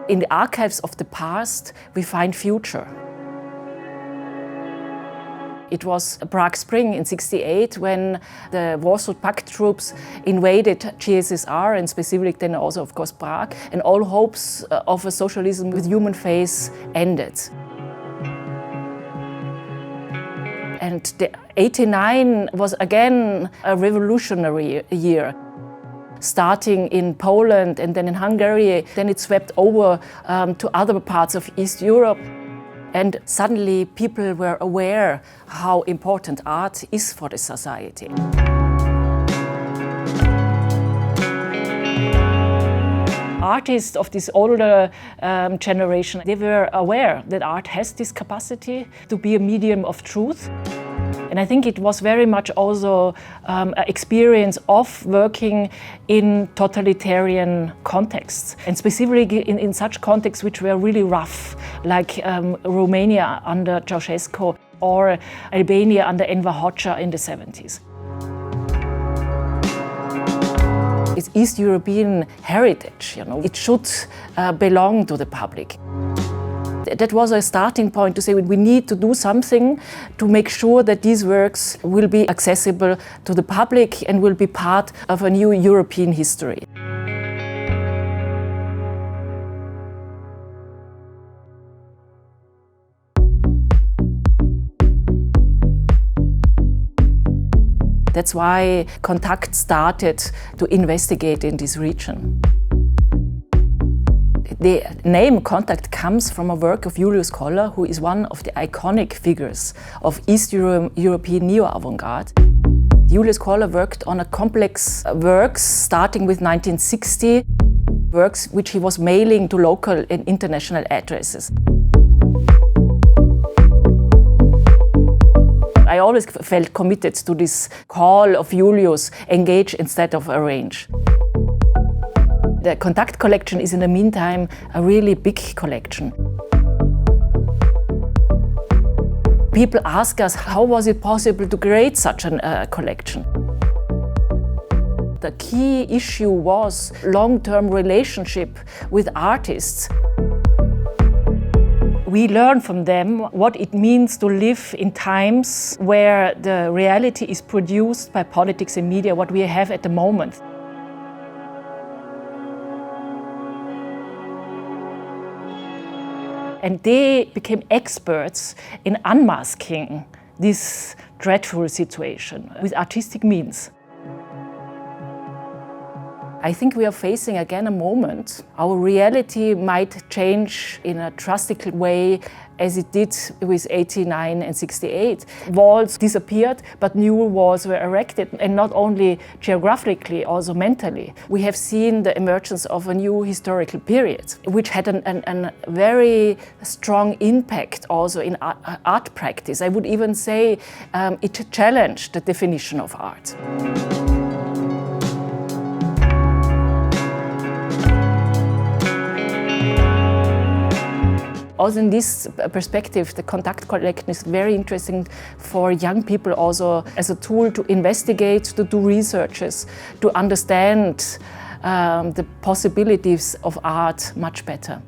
In the archives of the past, we find future. It was Prague Spring in '68 when the Warsaw Pact troops invaded GSSR and specifically then also, of course, Prague, and all hopes of a socialism with human face ended. And the '89 was again a revolutionary year. Starting in Poland and then in Hungary, then it swept over to other parts of East Europe. And suddenly people were aware how important art is for the society. Artists of this older generation, they were aware that art has this capacity to be a medium of truth. And I think it was very much also an experience of working in totalitarian contexts, and specifically in such contexts which were really rough, like Romania under Ceausescu or Albania under Enver Hoxha in the '70s. It's East European heritage, you know. It should belong to the public. That was a starting point to say we need to do something to make sure that these works will be accessible to the public and will be part of a new European history. That's why Kontakt started to investigate in this region. The name Kontakt comes from a work of Julius Koller, who is one of the iconic figures of East European neo-avant-garde. Julius Koller worked on a complex works starting with 1960, works which he was mailing to local and international addresses. I always felt committed to this call of Julius, engage instead of arrange. The Kontakt collection is in the meantime a really big collection. People ask us, how was it possible to create such a collection? The key issue was long-term relationship with artists. We learn from them what it means to live in times where the reality is produced by politics and media, what we have at the moment. And they became experts in unmasking this dreadful situation with artistic means. I think we are facing again a moment. Our reality might change in a drastic way as it did with '89 and '68. Walls disappeared, but new walls were erected, and not only geographically, also mentally. We have seen the emergence of a new historical period, which had a very strong impact also in art practice. I would even say it challenged the definition of art. Also in this perspective, the Kontakt collection is very interesting for young people also as a tool to investigate, to do researches, to understand the possibilities of art much better.